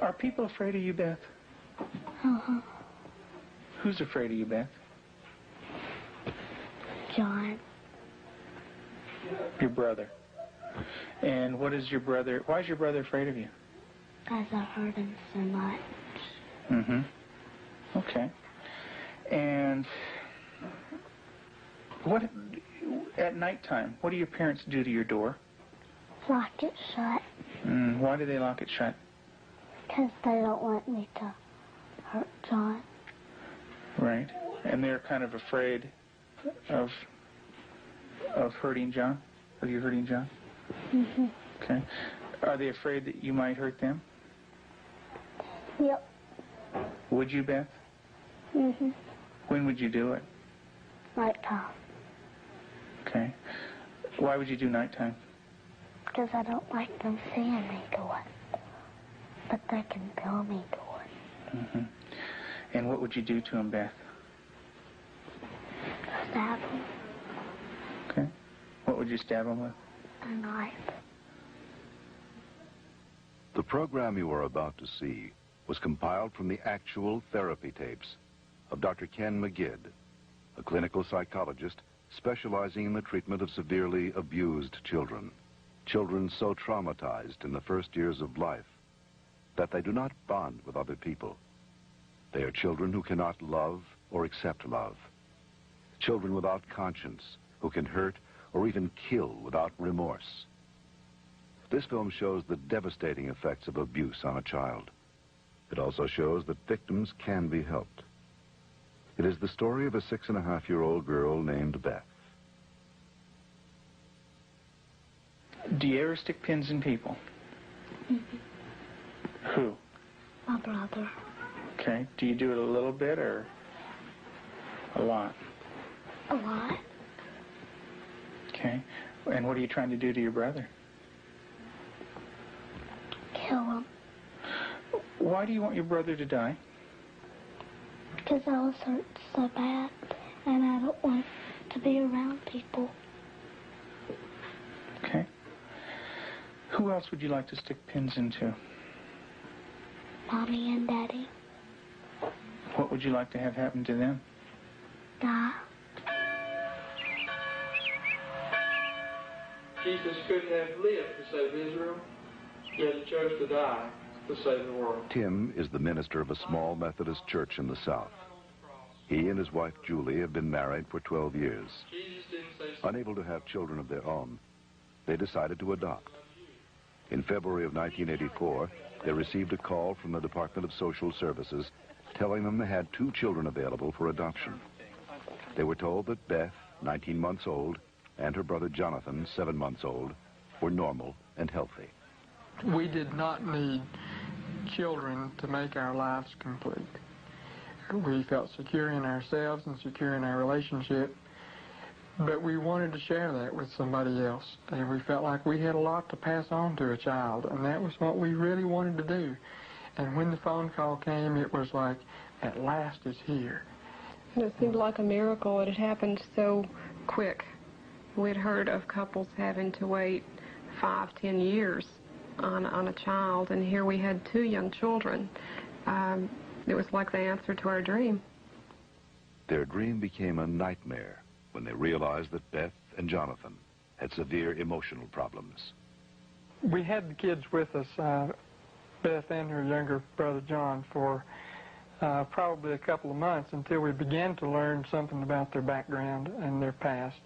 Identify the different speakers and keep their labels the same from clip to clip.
Speaker 1: Are people afraid of you, Beth?
Speaker 2: Uh-huh.
Speaker 1: Who's afraid of you, Beth?
Speaker 2: John.
Speaker 1: Your brother. And what is your brother, why is your brother afraid of you?
Speaker 2: Because I hurt him so much.
Speaker 1: Mm-hmm. Okay. And what, at nighttime, what do your parents do to your door?
Speaker 2: Lock it shut.
Speaker 1: Why do they lock it shut?
Speaker 2: Because they don't want me to hurt John.
Speaker 1: Right. And they're kind of afraid of hurting John? Of you hurting John?
Speaker 2: Mm-hmm.
Speaker 1: Okay. Are they afraid that you might hurt them?
Speaker 2: Yep.
Speaker 1: Would you, Beth?
Speaker 2: Mm-hmm.
Speaker 1: When would you do it?
Speaker 2: Nighttime.
Speaker 1: Okay. Why would you do nighttime?
Speaker 2: Because I don't like them seeing me do it. But they can feel me do it.
Speaker 1: Mm-hmm. And what would you do to him, Beth?
Speaker 2: Stab him.
Speaker 1: Okay. What would you stab him with?
Speaker 2: A knife.
Speaker 3: The program you are about to see was compiled from the actual therapy tapes of Dr. Ken McGidd, a clinical psychologist specializing in the treatment of severely abused children. Children so traumatized in the first years of life that they do not bond with other people. They are children who cannot love or accept love. Children without conscience who can hurt or even kill without remorse. This film shows the devastating effects of abuse on a child. It also shows that victims can be helped. It is the story of a 6.5-year-old girl named Beth.
Speaker 1: Do you ever stick pins in people?
Speaker 2: Mm-hmm.
Speaker 1: Who?
Speaker 2: My brother.
Speaker 1: Okay. Do you do it a little bit or a lot?
Speaker 2: A lot.
Speaker 1: Okay. And what are you trying to do to your brother?
Speaker 2: Kill him.
Speaker 1: Why do you want your brother to die?
Speaker 2: Because I was hurt so bad, and I don't want to be around people.
Speaker 1: Okay. Who else would you like to stick pins into?
Speaker 2: Mommy and Daddy.
Speaker 1: What would you like to have happen to them?
Speaker 2: Die.
Speaker 4: Jesus could have lived to save Israel, yet he chose to die to save the world.
Speaker 3: Tim is the minister of a small Methodist church in the South. He and his wife Julie have been married for 12 years.
Speaker 4: Jesus didn't say
Speaker 3: Unable to have children of their own, they decided to adopt. In February of 1984, they received a call from the Department of Social Services telling them they had 2 children available for adoption. They were told that Beth, 19 months old, and her brother Jonathan, 7 months old, were normal and healthy.
Speaker 5: We did not need children to make our lives complete. We felt secure in ourselves and secure in our relationship, but we wanted to share that with somebody else. And we felt like we had a lot to pass on to a child, and that was what we really wanted to do. And when the phone call came, it was like, at last it's here.
Speaker 6: And it seemed like a miracle. It had happened so quick. We'd heard of couples having to wait 5, 10 years on a child, and here we had 2 young children. It was like the answer to our dream.
Speaker 3: Their dream became a nightmare when they realized that Beth and Jonathan had severe emotional problems.
Speaker 5: We had the kids with us, Beth and her younger brother John, for probably a couple of months until we began to learn something about their background and their past.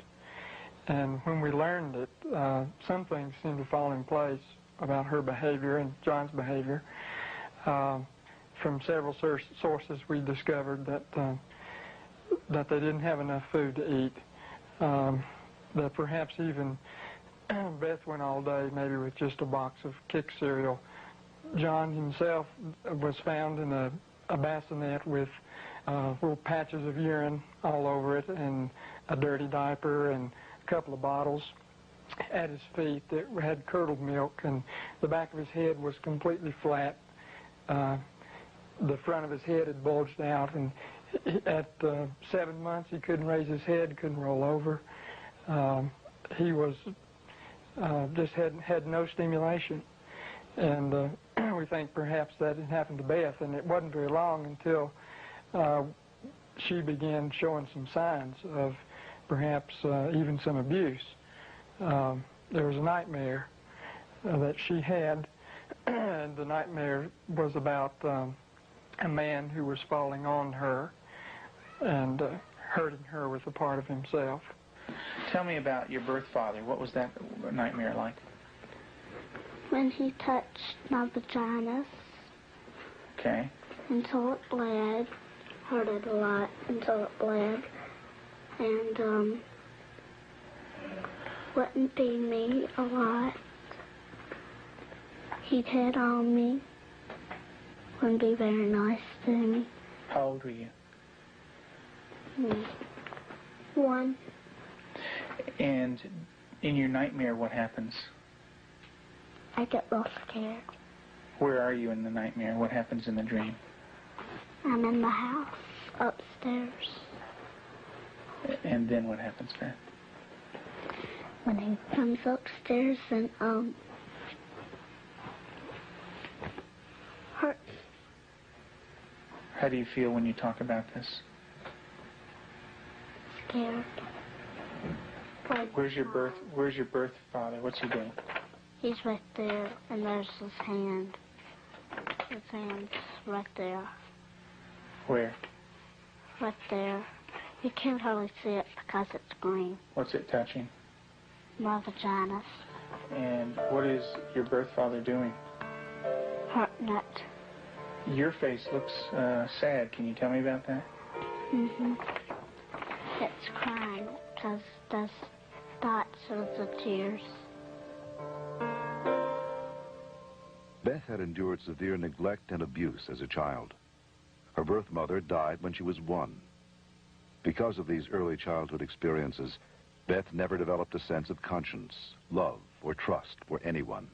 Speaker 5: And when we learned it, some things seemed to fall in place about her behavior and John's behavior. From several sources, we discovered that they didn't have enough food to eat. That perhaps even Beth went all day maybe with just a box of Kick cereal. John himself was found in a bassinet with little patches of urine all over it and a dirty diaper and a couple of bottles at his feet that had curdled milk, and the back of his head was completely flat. The front of his head had bulged out, and at 7 months he couldn't raise his head, couldn't roll over. He was just had no stimulation, and we think perhaps that had happened to Beth, and it wasn't very long until she began showing some signs of perhaps even some abuse. There was a nightmare that she had, and the nightmare was about a man who was falling on her and hurting her with a part of himself.
Speaker 1: Tell me about your birth father. What was that nightmare like?
Speaker 2: When he touched my vaginas
Speaker 1: Okay.
Speaker 2: until it bled, hurt it a lot until it bled, and wouldn't feed me a lot. He'd hit on me, wouldn't be very nice to me.
Speaker 1: How old were you?
Speaker 2: 1.
Speaker 1: And in your nightmare, what happens?
Speaker 2: I get real scared.
Speaker 1: Where are you in the nightmare? What happens in the dream?
Speaker 2: I'm in the house, upstairs.
Speaker 1: And then what happens, Beth?
Speaker 2: When he comes upstairs and, hurts.
Speaker 1: How do you feel when you talk about this?
Speaker 2: Scared.
Speaker 1: Where's your birth father? What's he doing?
Speaker 2: He's right there, and there's his hand. His hand's right there.
Speaker 1: Where?
Speaker 2: Right there. You can't hardly see it because it's green.
Speaker 1: What's it touching?
Speaker 2: My vaginas.
Speaker 1: And what is your birth father doing?
Speaker 2: Hurting it.
Speaker 1: Your face looks sad. Can you tell me about that?
Speaker 2: It's crying because there's dots of the tears.
Speaker 3: Beth had endured severe neglect and abuse as a child. Her birth mother died when she was 1. Because of these early childhood experiences, Beth never developed a sense of conscience, love, or trust for anyone.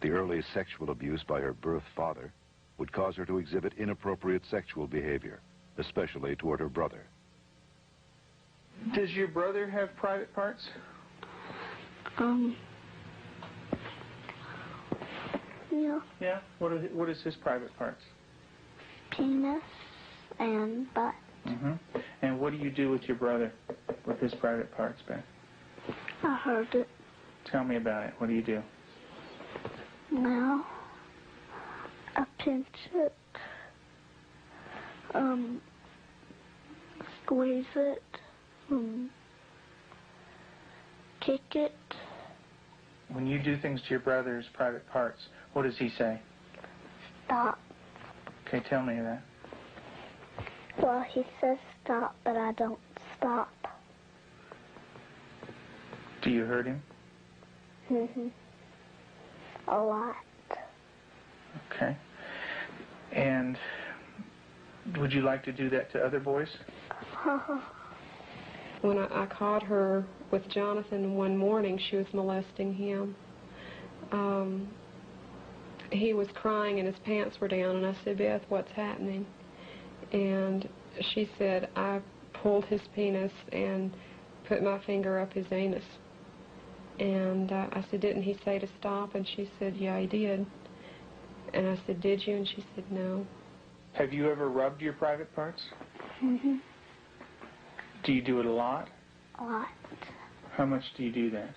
Speaker 3: The early sexual abuse by her birth father would cause her to exhibit inappropriate sexual behavior, especially toward her brother.
Speaker 1: Does your brother have private parts?
Speaker 2: Yeah.
Speaker 1: Yeah. What is his private parts?
Speaker 2: Penis and butt.
Speaker 1: And what do you do with your brother, with his private parts, Beth?
Speaker 2: I heard it.
Speaker 1: Tell me about it. What do you do?
Speaker 2: Well, I pinch it, squeeze it, kick it.
Speaker 1: When you do things to your brother's private parts, what does he say?
Speaker 2: Stop.
Speaker 1: Okay, tell me that.
Speaker 2: Well, he says stop, but I don't stop.
Speaker 1: Do you hurt him?
Speaker 2: A lot.
Speaker 1: Okay. And would you like to do that to other boys?
Speaker 6: When I caught her with Jonathan one morning, she was molesting him. He was crying and his pants were down, and I said, Beth, what's happening? And she said, I pulled his penis and put my finger up his anus. And I said, didn't he say to stop? And she said, yeah, he did. And I said, did you? And she said, no.
Speaker 1: Have you ever rubbed your private parts? Do you do it a lot?
Speaker 2: A lot.
Speaker 1: How much do you do that?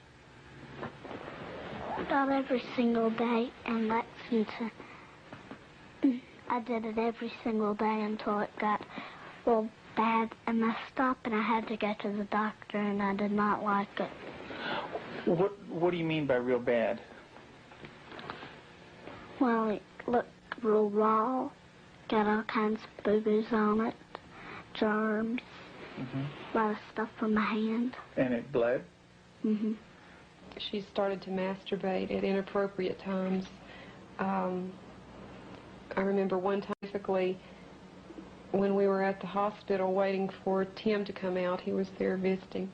Speaker 2: About every single day in Lexington. I did it every single day until it got real bad and messed up, and I had to go to the doctor, and I did not like it.
Speaker 1: What do you mean by real bad?
Speaker 2: Well, it looked real raw, got all kinds of boo-boos on it, germs, a lot of stuff on my hand.
Speaker 1: And it bled?
Speaker 6: She started to masturbate at inappropriate times. I remember one time, basically, when we were at the hospital waiting for Tim to come out. He was there visiting.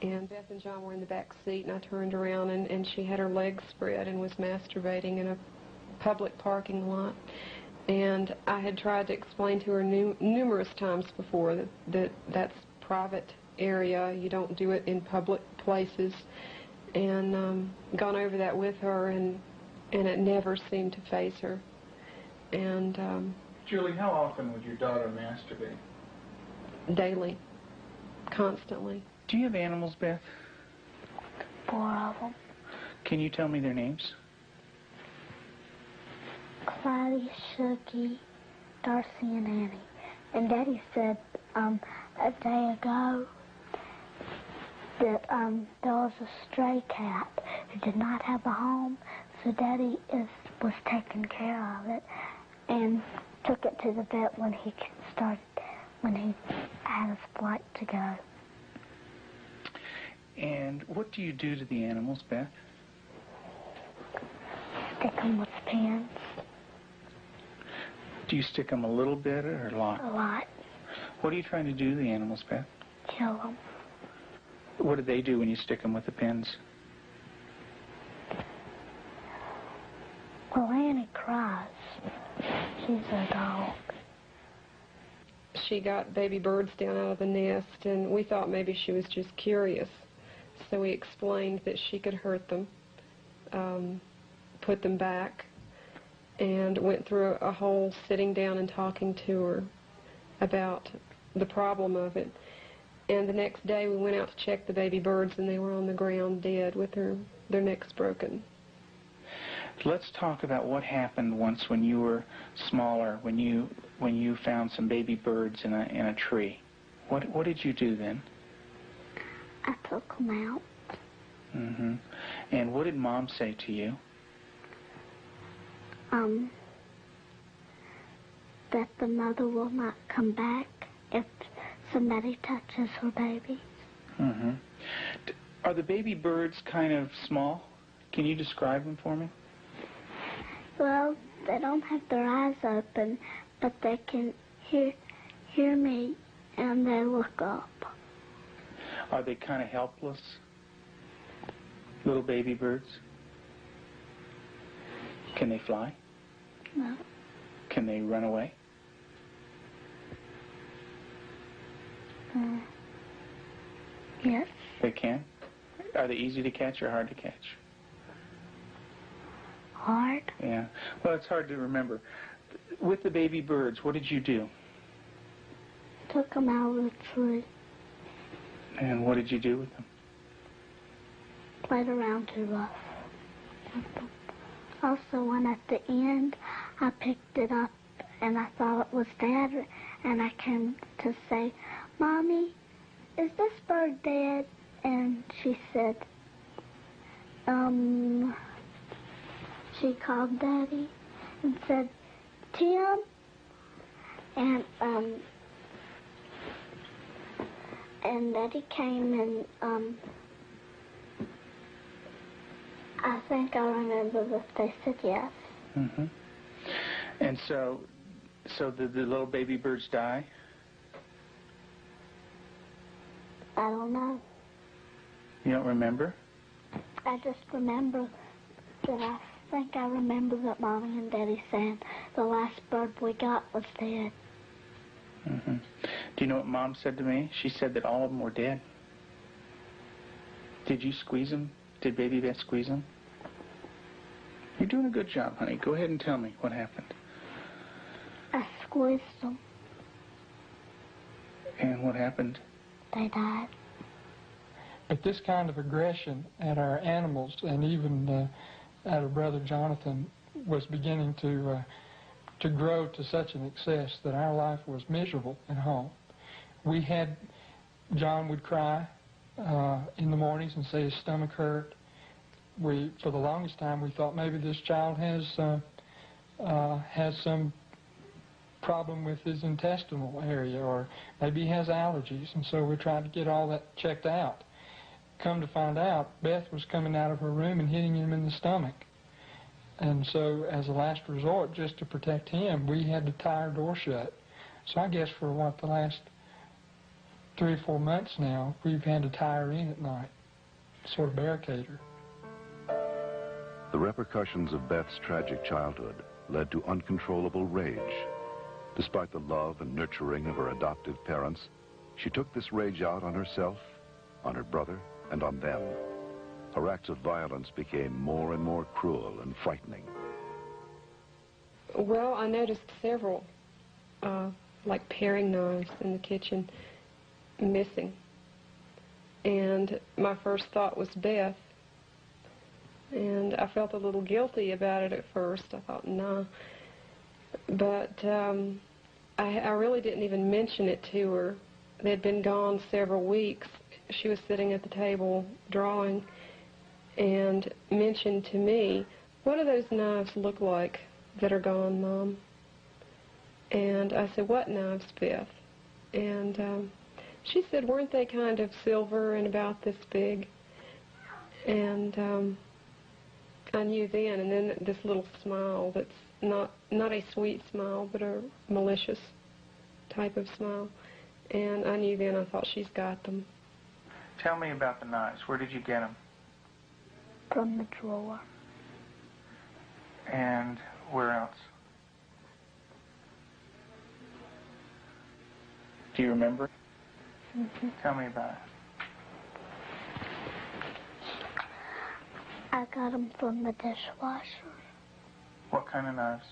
Speaker 6: And Beth and John were in the back seat, and I turned around, and she had her legs spread and was masturbating in a public parking lot. And I had tried to explain to her numerous times before that that's private area. You don't do it in public places. And gone over that with her, and and it never seemed to faze her. And
Speaker 1: Julie, how often would your daughter masturbate?
Speaker 6: daily, constantly.
Speaker 1: Do you have animals, Beth?
Speaker 2: 4 of them.
Speaker 1: Can you tell me their names?
Speaker 2: Clyde, Shuggy, Darcy, and Annie. And Daddy said a day ago that there was a stray cat who did not have a home, so Daddy was taking care of it and took it to the vet when he had his flight to go.
Speaker 1: And what do you do to the animals, Beth?
Speaker 2: Stick them with pins.
Speaker 1: Do you stick them a little bit or a lot?
Speaker 2: A lot.
Speaker 1: What are you trying to do to the animals, Beth?
Speaker 2: Kill them.
Speaker 1: What do they do when you stick them with the pins?
Speaker 2: Well, Annie cries. She's a dog.
Speaker 6: She got baby birds down out of the nest, and we thought maybe she was just curious. So we explained that she could hurt them, put them back, and went through a whole sitting down and talking to her about the problem of it. And the next day we went out to check the baby birds, and they were on the ground dead with their necks broken.
Speaker 1: Let's talk about what happened once when you were smaller, when you found some baby birds in a tree. What did you do then?
Speaker 2: I took them out.
Speaker 1: Mm-hmm. And what did Mom say to you?
Speaker 2: That the mother will not come back if somebody touches her baby.
Speaker 1: Mm-hmm. Are the baby birds kind of small? Can you describe them for me?
Speaker 2: Well, they don't have their eyes open, but they can hear me, and they look up.
Speaker 1: Are they kind of helpless? Little baby birds? Can they fly?
Speaker 2: No.
Speaker 1: Can they run away?
Speaker 2: Yes.
Speaker 1: They can? Are they easy to catch or hard to catch?
Speaker 2: Hard.
Speaker 1: Yeah. Well, it's hard to remember. With the baby birds, what did you do?
Speaker 2: Took them out of the tree.
Speaker 1: And what did you do with them?
Speaker 2: Played around too rough. Also, when at the end, I picked it up and I thought it was Dad, and I came to say, Mommy, is this bird dead? And she said, she called Daddy and said, Tim, and Daddy came and, I think I remember that they said yes.
Speaker 1: Mm-hmm. And so did the little baby birds die?
Speaker 2: I don't know.
Speaker 1: You don't remember?
Speaker 2: I just remember that I think I remember that Mommy and Daddy saying the last bird we got was dead.
Speaker 1: Mm-hmm. Do you know what Mom said to me? She said that all of them were dead. Did you squeeze them? Did Baby Beth squeeze them? You're doing a good job, honey. Go ahead and tell me what happened.
Speaker 2: I squeezed them.
Speaker 1: And what happened?
Speaker 2: They died.
Speaker 5: But this kind of aggression at our animals and even at our brother Jonathan was beginning to grow to such an excess that our life was miserable at home. John would cry in the mornings and say his stomach hurt. For the longest time, we thought maybe this child has some problem with his intestinal area, or maybe he has allergies, and so we tried to get all that checked out. Come to find out, Beth was coming out of her room and hitting him in the stomach. And so, as a last resort, just to protect him, we had to tie our door shut. So I guess for the last 3 or 4 months now, we've had to tie her in at night, sort of barricade her.
Speaker 3: The repercussions of Beth's tragic childhood led to uncontrollable rage. Despite the love and nurturing of her adoptive parents, she took this rage out on herself, on her brother, and on them. Her acts of violence became more and more cruel and frightening.
Speaker 6: Well, I noticed several, like paring knives in the kitchen, missing. And my first thought was Beth. And I felt a little guilty about it at first. I thought, nah. But I really didn't even mention it to her. They had been gone several weeks. She was sitting at the table drawing and mentioned to me, "What do those knives look like that are gone, Mom?" And I said, "What knives, Beth?" And she said, "Weren't they kind of silver and about this big?" And I knew then, and then this little smile that's not a sweet smile, but a malicious type of smile. And I knew then, I thought, she's got them.
Speaker 1: Tell me about the knives. Where did you get them?
Speaker 2: From the drawer.
Speaker 1: And where else? Do you remember?
Speaker 2: Mm-hmm.
Speaker 1: Tell me about it.
Speaker 2: I got them from the dishwasher.
Speaker 1: What kind of knives?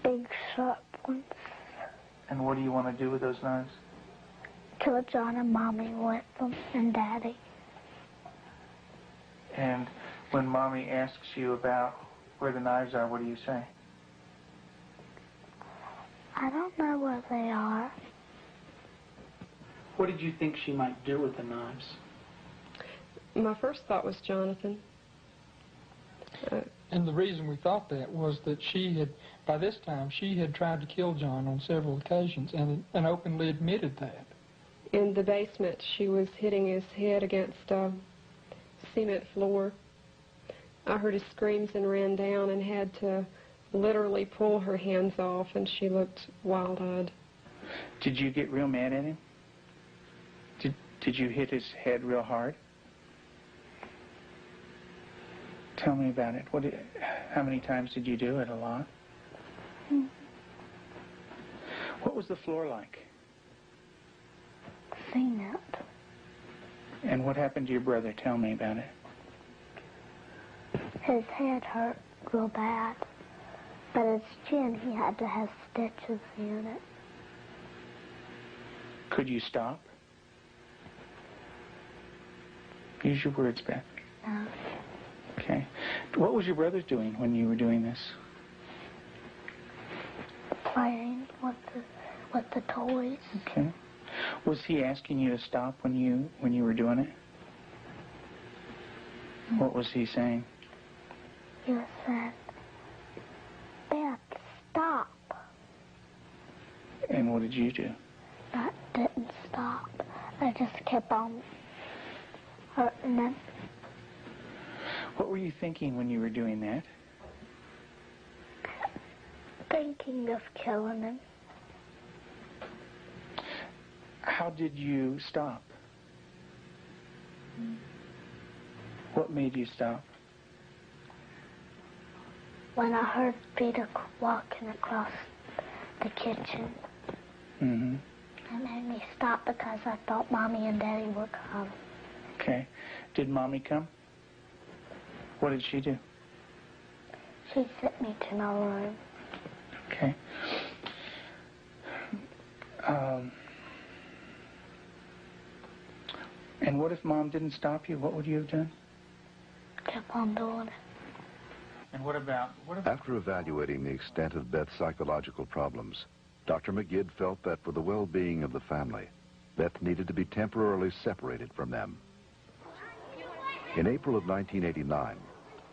Speaker 2: Big sharp ones.
Speaker 1: And what do you want to do with those knives?
Speaker 2: Kill John and Mommy with them, and Daddy.
Speaker 1: And when Mommy asks you about where the knives are, what do you say?
Speaker 2: I don't know where they are.
Speaker 7: What did you think she might do with the knives?
Speaker 6: My first thought was Jonathan.
Speaker 5: And the reason we thought that was that she had, by this time, she had tried to kill John on several occasions and openly admitted that.
Speaker 6: In the basement, she was hitting his head against a cement floor. I heard his screams and ran down and had to literally pull her hands off, and she looked wild-eyed.
Speaker 1: Did you get real mad at him? Did you hit his head real hard? Tell me about it. How many times did you do it? A lot?
Speaker 2: Mm.
Speaker 1: What was the floor like?
Speaker 2: Cement.
Speaker 1: And what happened to your brother? Tell me about it.
Speaker 2: His head hurt real bad, but his chin, he had to have stitches in it.
Speaker 1: Could you stop? Use your words, Beth.
Speaker 2: No.
Speaker 1: Okay. What was your brother doing when you were doing this?
Speaker 2: Playing with the toys.
Speaker 1: Okay. Was he asking you to stop when you were doing it? What was he saying?
Speaker 2: He said, "Beth, stop."
Speaker 1: And what did you do?
Speaker 2: I didn't stop. I just kept on hurting him.
Speaker 1: What were you thinking when you were doing that?
Speaker 2: Thinking of killing him.
Speaker 1: How did you stop? What made you stop?
Speaker 2: When I heard Peter walking across the kitchen.
Speaker 1: Mm-hmm.
Speaker 2: It made me stop because I thought Mommy and Daddy would come.
Speaker 1: Okay. Did Mommy come? What did she do?
Speaker 2: She sent me to my room.
Speaker 1: Okay. And what if Mom didn't stop you? What would you have done?
Speaker 2: Kept on doing it.
Speaker 1: And what about...
Speaker 3: After evaluating the extent of Beth's psychological problems, Dr. McGidd felt that for the well-being of the family, Beth needed to be temporarily separated from them. In April of 1989,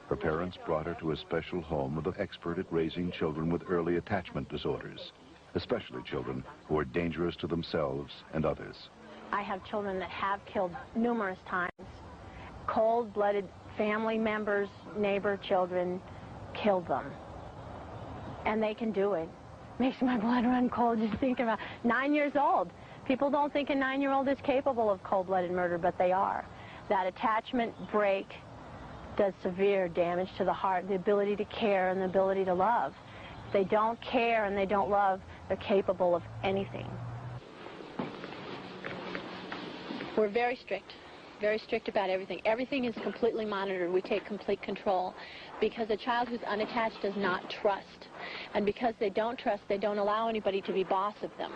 Speaker 3: her parents brought her to a special home with an expert at raising children with early attachment disorders, especially children who are dangerous to themselves and others.
Speaker 8: I have children that have killed numerous times. Cold-blooded family members, neighbor children killed them. And they can do it. Makes my blood run cold just thinking about 9 years old. People don't think a 9-year-old is capable of cold-blooded murder, but they are. That attachment break does severe damage to the heart, the ability to care and the ability to love. If they don't care and they don't love, They're capable of anything. We're very strict about everything. Everything is completely monitored. We take complete control because a child who's unattached does not trust. And because they don't trust, they don't allow anybody to be boss of them.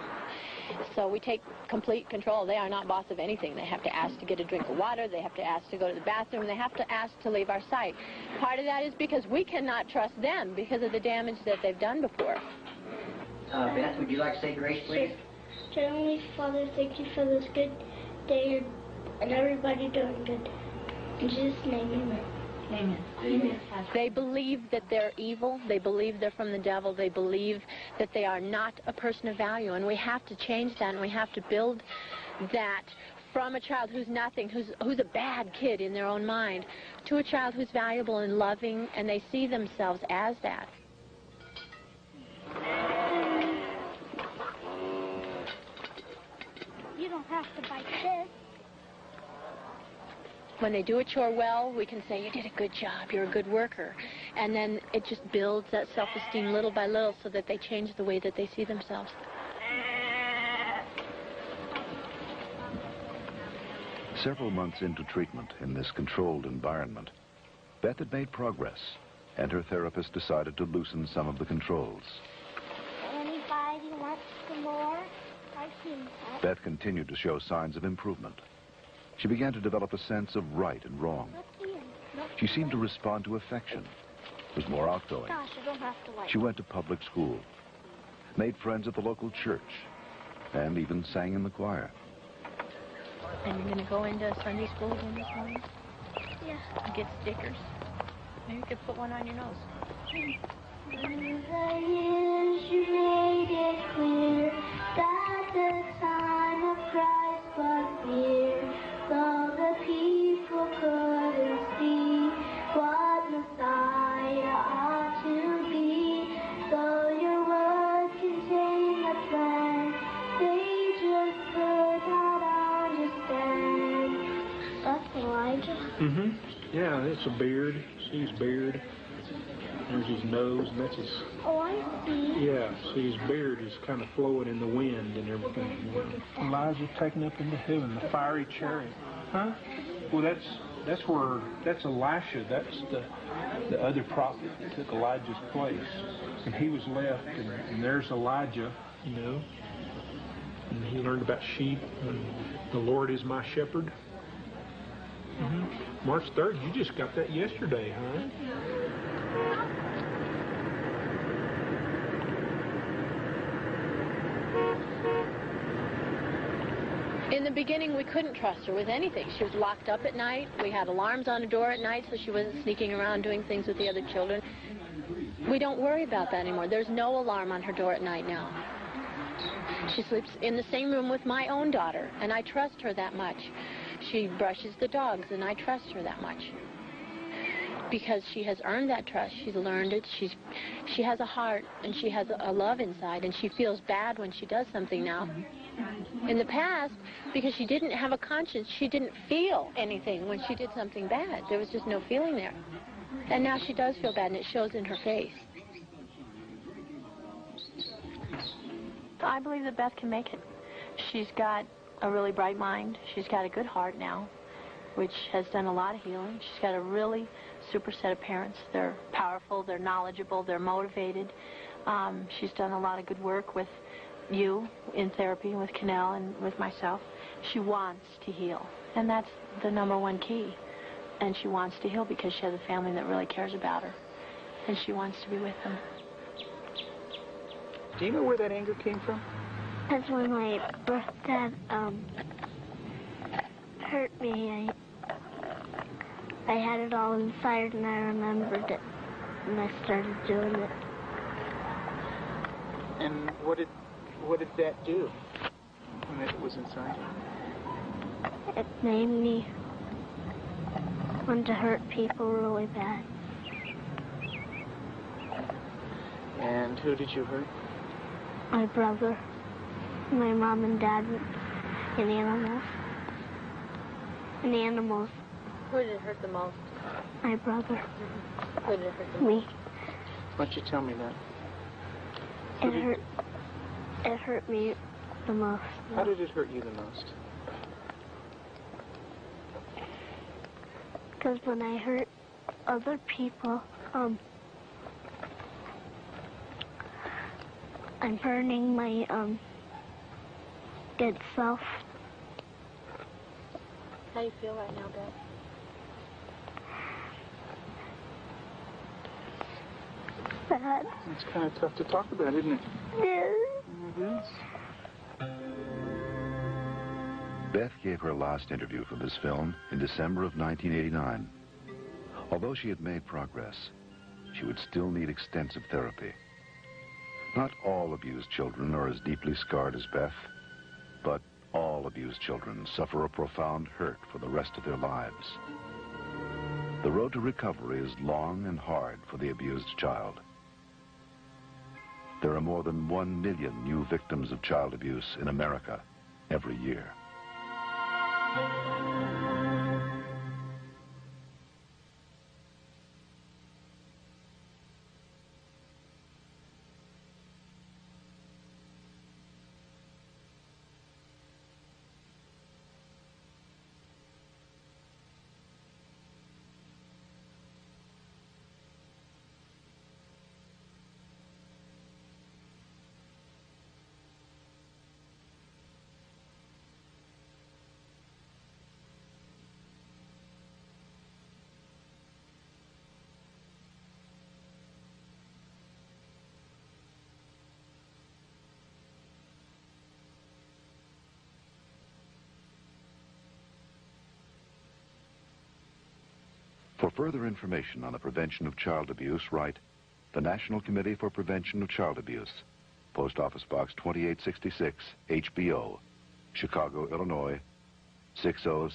Speaker 8: So we take complete control. They are not boss of anything. They have to ask to get a drink of water. They have to ask to go to the bathroom. They have to ask to leave our sight. Part of that is because we cannot trust them because of the damage that they've done before.
Speaker 9: Beth, would you like to say grace, please?
Speaker 2: Sure. Dear Heavenly Father, thank you for this good day and everybody doing good. In Jesus' name, amen.
Speaker 8: Amen. Amen. They believe that they're evil. They believe they're from the devil. They believe that they are not a person of value. And we have to change that, and we have to build that from a child who's nothing, who's a bad kid in their own mind, to a child who's valuable and loving, and they see themselves as that.
Speaker 2: You don't have to bite this.
Speaker 8: When they do a chore well, we can say, you did a good job, you're a good worker. And then it just builds that self-esteem little by little so that they change the way that they see themselves.
Speaker 3: Several months into treatment in this controlled environment, Beth had made progress, and her therapist decided to loosen some of the controls.
Speaker 2: Anybody wants some more? I've seen that.
Speaker 3: Beth continued to show signs of improvement. She began to develop a sense of right and wrong. She seemed to respond to affection, was more outgoing.
Speaker 2: Gosh, I don't have to like.
Speaker 3: She went to public school, made friends at the local church, and even sang in the choir.
Speaker 8: And you're going to go into Sunday school again this morning?
Speaker 2: Yeah.
Speaker 8: And get stickers. Maybe you could put one on your nose.
Speaker 2: Through the years you made it clear that the time of Christ was near. Though the people couldn't see what Messiah ought to be, though your word contained a plan, they just could not understand. That's Elijah.
Speaker 10: Mm-hmm. Yeah, it's a beard. See his beard. There's his nose, and that's his...
Speaker 2: Oh, I see.
Speaker 10: Yeah, see his beard is kind of flowing in the wind and everything. Elijah taken up into heaven, the fiery chariot. Huh? Well, that's Elisha. That's the other prophet that took Elijah's place. And he was left, and there's Elijah, you know. And he learned about sheep, and the Lord is my shepherd. Mm-hmm. March 3rd, you just got that yesterday, huh?
Speaker 8: In the beginning, we couldn't trust her with anything. She was locked up at night. We had alarms on the door at night, so she wasn't sneaking around doing things with the other children. We don't worry about that anymore. There's no alarm on her door at night now. She sleeps in the same room with my own daughter, and I trust her that much. She brushes the dogs, and I trust her that much. Because she has earned that trust. She's learned it. She has a heart, and she has a love inside, and she feels bad when she does something now. In the past, because she didn't have a conscience, she didn't feel anything when she did something bad. There was just no feeling there. And now she does feel bad, and it shows in her face. I believe that Beth can make it. She's got a really bright mind. She's got a good heart now, which has done a lot of healing. She's got a really super set of parents. They're powerful, they're knowledgeable, they're motivated. She's done a lot of good work with you in therapy, with Cannell and with myself. She wants to heal, and that's the #1 key. And she wants to heal because she has a family that really cares about her, and she wants to be with them.
Speaker 1: Do you know where that anger came from?
Speaker 2: That's when my birth dad hurt me. I had it all inside, and I remembered it, and I started doing it.
Speaker 1: And what did that do when it was inside you?
Speaker 2: It made me want to hurt people really bad.
Speaker 1: And who did you hurt?
Speaker 2: My brother, my mom and dad, and animals. And animals.
Speaker 8: Who did it hurt the most?
Speaker 2: My brother.
Speaker 8: Who did it hurt the most?
Speaker 2: Me.
Speaker 1: Why don't you tell me that?
Speaker 2: It hurt. It hurt me the most.
Speaker 1: How did it hurt you the most?
Speaker 2: Because when I hurt other people, I'm hurting my good self.
Speaker 8: How do you feel right now, Beth?
Speaker 2: Bad.
Speaker 1: It's kind of tough to talk about, isn't it?
Speaker 2: Yeah.
Speaker 1: It is.
Speaker 3: Beth gave her last interview for this film in December of 1989. Although she had made progress, she would still need extensive therapy. Not all abused children are as deeply scarred as Beth, but all abused children suffer a profound hurt for the rest of their lives. The road to recovery is long and hard for the abused child. There are more than 1 million new victims of child abuse in America every year. For further information on the prevention of child abuse, write the National Committee for Prevention of Child Abuse, Post Office Box 2866, HBO, Chicago, Illinois, 606.